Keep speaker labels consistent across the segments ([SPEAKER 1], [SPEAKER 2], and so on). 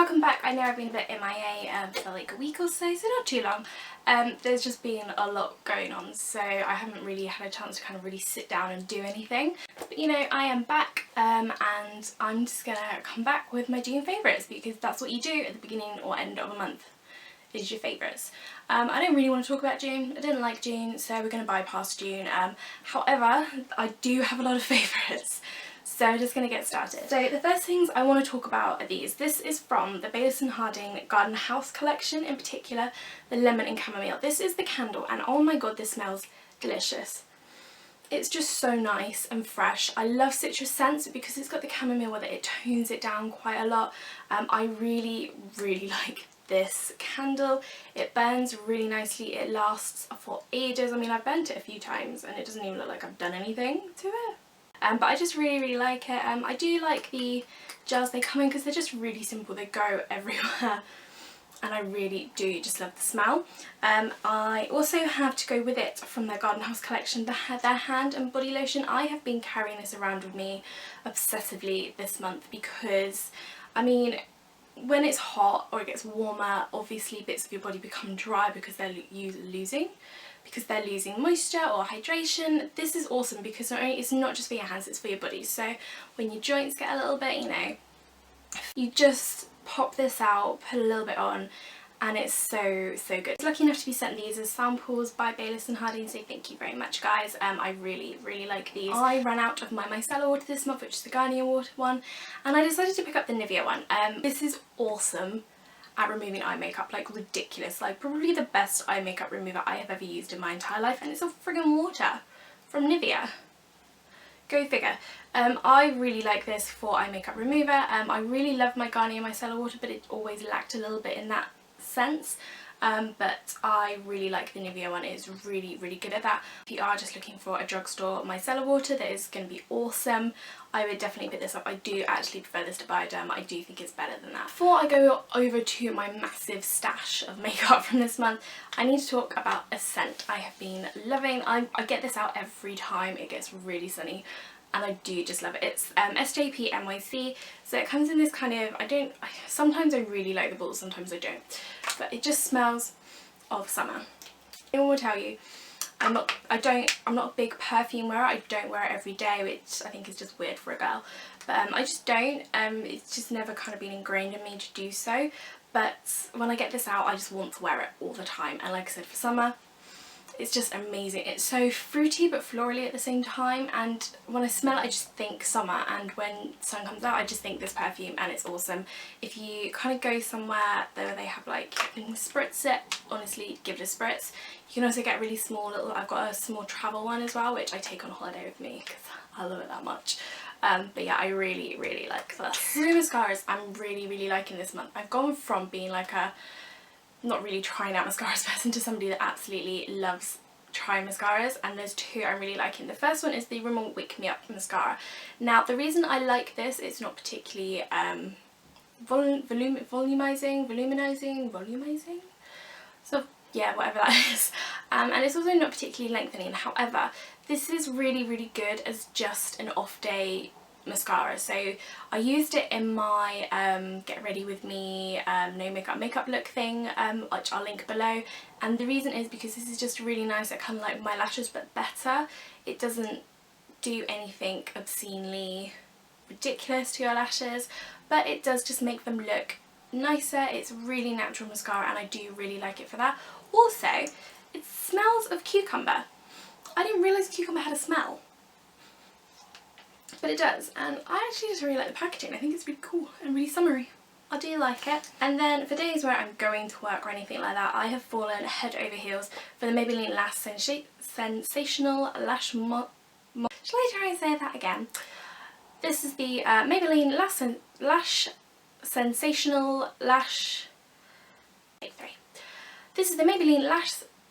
[SPEAKER 1] welcome back. I know I've been a bit MIA for like a week or so, so not too long. There's just been a lot going on, so I haven't really had a chance to kind of really sit down and do anything. But you know, I am back and I'm just gonna come back with my June favourites, because that's what you do at the beginning or end of a month, is your favourites. I don't really want to talk about June. I didn't like June, so we're going to bypass June. However, I do have a lot of favourites. So we're just going to get started. So the first things I want to talk about are these. This is from the Baylis & Harding Garden House collection, in particular the lemon and chamomile. This is the candle, and oh my god, this smells delicious. It's just so nice and fresh. I love citrus scents because it's got the chamomile with it. It tones it down quite a lot. I really like this candle. It burns really nicely. It lasts for ages. I mean, I've burnt it a few times and it doesn't even look like I've done anything to it. But I just really like it. I do like the gels they come in because they're just really simple. They go everywhere and I really do just love the smell. I also have, to go with it, from their Garden House collection, their hand and body lotion. I have been carrying this around with me obsessively this month because, I mean, when it's hot or it gets warmer, obviously bits of your body become dry because they're losing moisture or hydration. This is awesome because it's not just for your hands, it's for your body. So when your joints get a little bit, you know, you just pop this out, put a little bit on, and it's so good. Lucky enough to be sent these as samples by Baylis & Harding, so thank you very much, guys. I really like these. I ran out of my micellar water this month, which is the Garnier water one, and I decided to pick up the Nivea one. This is awesome at removing eye makeup, like ridiculous, like probably the best eye makeup remover I have ever used in my entire life, and it's all friggin' water from Nivea. Go figure. I really like this for eye makeup remover. I really love my Garnier micellar water, but it always lacked a little bit in that sense. But I really like the Nivea one. It's really good at that. If you are just looking for a drugstore micellar water that is going to be awesome, I would definitely pick this up. I do actually prefer this to Bioderm. I do think it's better than that. Before I go over to my massive stash of makeup from this month, I need to talk about a scent I have been loving. I get this out every time it gets really sunny, and I do just love it. It's SJP NYC, so it comes in this kind of, sometimes I really like the balls, sometimes I don't, but it just smells of summer. I will tell you, I'm not a big perfume wearer. I don't wear it every day, which I think is just weird for a girl, but I just don't. It's just never kind of been ingrained in me to do so, but when I get this out, I just want to wear it all the time. And like I said, for summer, it's just amazing. It's so fruity but florally at the same time, and when I smell it I just think summer, and when the sun comes out I just think this perfume, and it's awesome. If you kind of go somewhere where they have like, you can spritz it, honestly give it a spritz. You can also get really small little, I've got a small travel one as well, which I take on holiday with me because I love it that much. But yeah, I really like this. True mascaras I'm really liking this month. I've gone from being like a not really trying out mascaras person to somebody that absolutely loves trying mascaras, and there's two I'm really liking. The first one is the Rimmel Wake Me Up mascara. Now the reason I like this, it's not particularly volumizing, so yeah, whatever that is, and it's also not particularly lengthening. However, this is really good as just an off day mascara. So I used it in my Get Ready With Me no makeup look thing, which I'll link below, and the reason is because this is just really nice at kind of like my lashes but better. It doesn't do anything obscenely ridiculous to your lashes, but it does just make them look nicer. It's really natural mascara and I do really like it for that. Also, it smells of cucumber. I didn't realise cucumber had a smell, but it does, and I actually just really like the packaging. I think it's really cool and really summery. I do like it. And then for days where I'm going to work or anything like that, I have fallen head over heels for the Maybelline Lash Sensational Lash Shall I try and say that again? This is the Maybelline Lash Sensational Lash... This is the Maybelline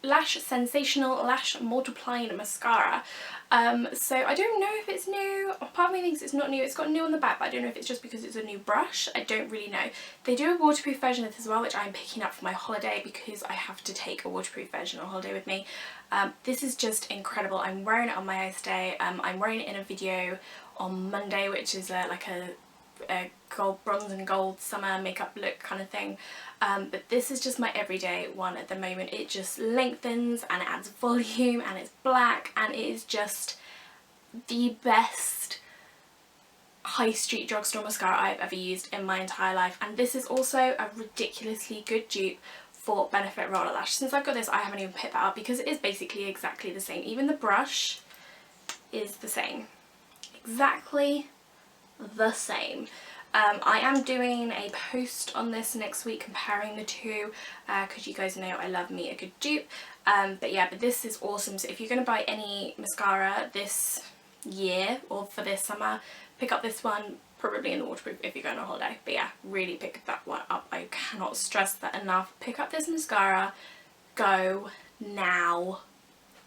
[SPEAKER 1] Lash Sensational Lash Multiplying Mascara. So I don't know if it's new. Part of me thinks it's not new. It's got new on the back, but I don't know if it's just because it's a new brush. I don't really know. They do a waterproof version of this as well, which I'm picking up for my holiday because I have to take a waterproof version on holiday with me. This is just incredible. I'm wearing it on my ice day. I'm wearing it in a video on Monday, which is like a gold, bronze and gold summer makeup look kind of thing, but this is just my everyday one at the moment. It just lengthens and it adds volume and it's black and it is just the best high street drugstore mascara I've ever used in my entire life. And this is also a ridiculously good dupe for Benefit Roller Lash. Since I've got this, I haven't even picked that up because it is basically exactly the same. Even the brush is the same. Exactly the same. I am doing a post on this next week comparing the two because you guys know I love me a good dupe. But yeah, but this is awesome. So if you're going to buy any mascara this year or for this summer, pick up this one, probably in the waterproof if you're going on holiday. But yeah, really pick that one up. I cannot stress that enough. Pick up this mascara. Go now,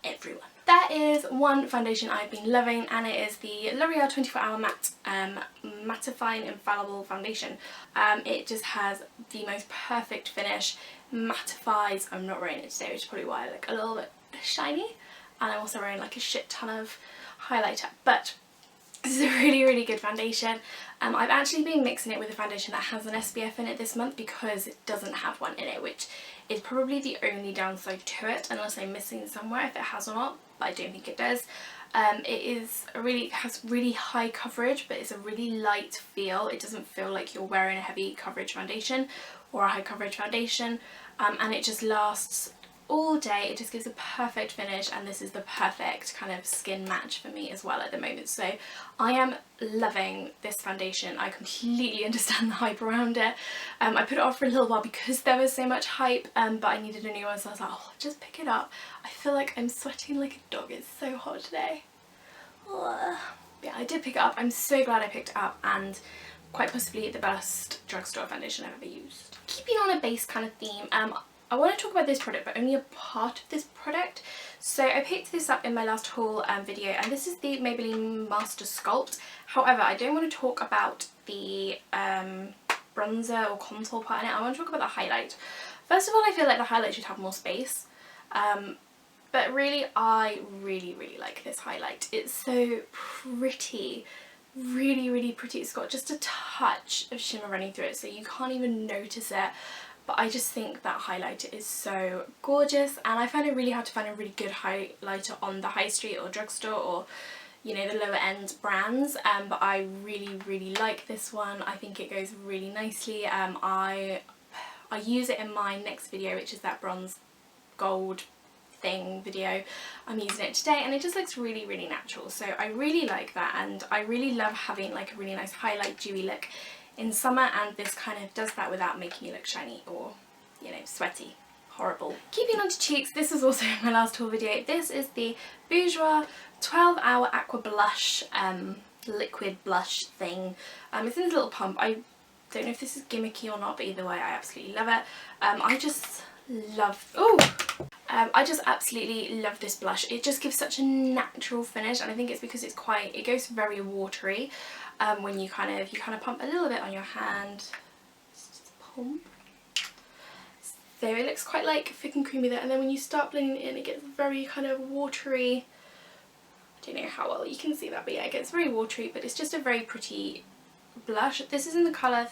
[SPEAKER 1] everyone. That is one foundation I've been loving, and it is the L'Oreal 24 Hour Matte Mattifying Infallible Foundation. It just has the most perfect finish, mattifies. I'm not wearing it today, which is probably why I look a little bit shiny, and I'm also wearing like a shit ton of highlighter, but this is a really good foundation. I've actually been mixing it with a foundation that has an SPF in it this month because it doesn't have one in it, which is probably the only downside to it, unless I'm missing somewhere if it has or not, but I don't think it does. It has really high coverage, but it's a really light feel. It doesn't feel like you're wearing a heavy coverage foundation or a high coverage foundation, and it just lasts all day. It just gives a perfect finish, and this is the perfect kind of skin match for me as well at the moment. So I am loving this foundation. I completely understand the hype around it. I put it off for a little while because there was so much hype, but I needed a new one, so I was like, oh, just pick it up. I feel like I'm sweating like a dog. It's so hot today. Ugh. Yeah, I did pick it up. I'm so glad I picked it up, and quite possibly the best drugstore foundation I've ever used. Keeping on a base kind of theme, I want to talk about this product, but only a part of this product. So I picked this up in my last haul video, and this is the Maybelline Master Sculpt. However, I don't want to talk about the bronzer or contour part in it. I want to talk about the highlight. First of all, I feel like the highlight should have more space. But really, I really like this highlight. It's so pretty. Really pretty. It's got just a touch of shimmer running through it, so you can't even notice it. But I just think that highlighter is so gorgeous, and I find it really hard to find a really good highlighter on the high street or drugstore or, you know, the lower end brands, but I really like this one. I think it goes really nicely. I use it in my next video, which is that bronze gold thing video. I'm using it today, and it just looks really natural, so I really like that, and I really love having like a really nice highlight dewy look in summer, and this kind of does that without making you look shiny or, you know, sweaty. Horrible. Keeping on to cheeks, this was also my last haul video. This is the Bourjois 12 Hour Aqua Blush liquid blush thing. It's in this little pump. I don't know if this is gimmicky or not, but either way I absolutely love it. I just absolutely love this blush. It just gives such a natural finish, and I think it's because it goes very watery. When you kind of pump a little bit on your hand, just pump. So it looks quite like thick and creamy there, and then when you start blending it in, it gets very kind of watery. I don't know how well you can see that, but yeah, it gets very watery, but it's just a very pretty blush. This is in the colour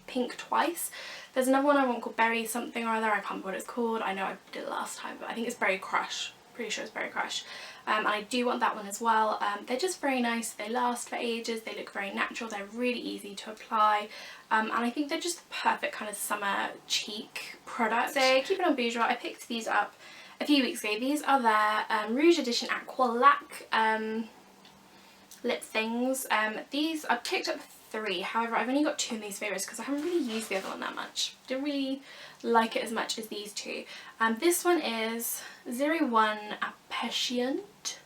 [SPEAKER 1] Pink Twice. There's another one I want called Berry something or other. I can't remember what it's called. I know I did it last time, but I think it's Berry Crush. Pretty sure it's Berry Crush. And I do want that one as well. They're just very nice. They last for ages. They look very natural. They're really easy to apply. And I think they're just the perfect kind of summer cheek product. So keeping on Bourjois, I picked these up a few weeks ago. These are their Rouge Edition Aqua Lac lip things. These I picked up 3, however I've only got 2 of these favourites because I haven't really used the other one that much. Didn't really like it as much as these 2. This one is 01 Appassionate,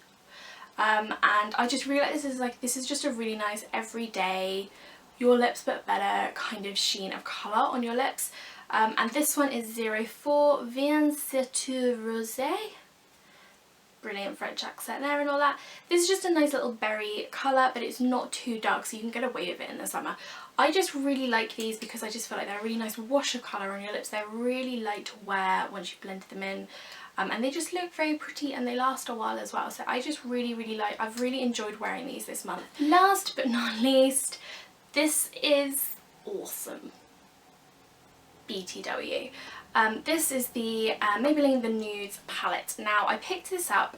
[SPEAKER 1] and I just realised this is just a really nice everyday, your lips but better kind of sheen of colour on your lips. And this one is 04 Vin Surtout Rosé. Brilliant French accent there and all that. This is just a nice little berry colour, but it's not too dark, so you can get away with it in the summer. I just really like these because I just feel like they're a really nice wash of colour on your lips. They're really light to wear once you've blended them in, and they just look very pretty, and they last a while as well. So I just really like, I've really enjoyed wearing these this month. Last but not least, This is awesome. BTW. This is the Maybelline The Nudes palette. Now I picked this up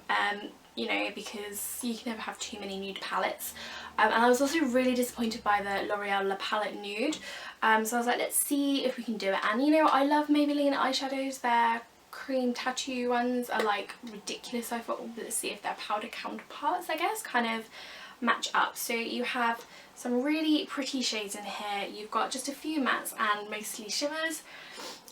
[SPEAKER 1] you know, because you can never have too many nude palettes, and I was also really disappointed by the L'Oreal La Palette Nude, so I was like, let's see if we can do it. And you know, I love Maybelline eyeshadows. Their cream tattoo ones are like ridiculous. So I thought, well, let's see if their powder counterparts, I guess, kind of match up. So you have some really pretty shades in here. You've got just a few mattes and mostly shimmers.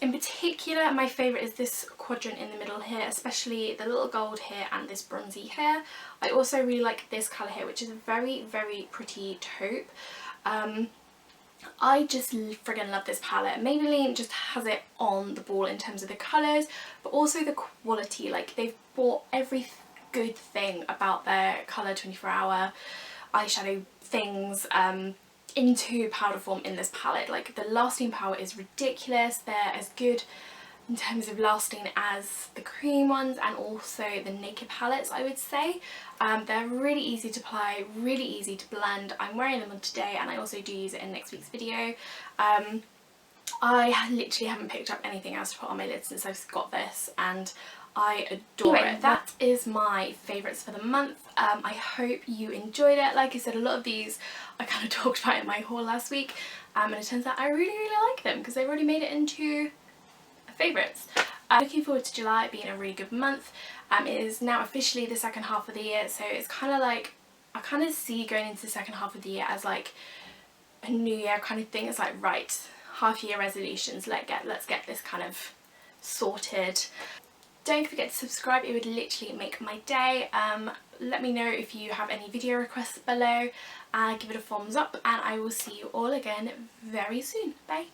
[SPEAKER 1] In particular, my favourite is this quadrant in the middle here, especially the little gold here and this bronzy here. I also really like this colour here, which is a very, very pretty taupe. I just friggin' love this palette. Maybelline just has it on the ball in terms of the colours, but also the quality. Like, they've bought every good thing about their colour 24-hour eyeshadow things into powder form in this palette. Like, the lasting power is ridiculous. They're as good in terms of lasting as the cream ones and also the naked palettes, I would say. They're really easy to apply, really easy to blend. I'm wearing them on today, and I also do use it in next week's video. I literally haven't picked up anything else to put on my lid since I've got this, and I adore it. That is my favourites for the month. I hope you enjoyed it. Like I said, a lot of these I kind of talked about in my haul last week, and it turns out I really, really like them because they've already made it into favourites. Looking forward to July being a really good month. It is now officially the second half of the year, so it's kind of like, I kind of see going into the second half of the year as like a new year kind of thing. It's like, right, half year resolutions, let's get this kind of sorted. Don't forget to subscribe, it would literally make my day. Let me know if you have any video requests below, give it a thumbs up, and I will see you all again very soon. Bye!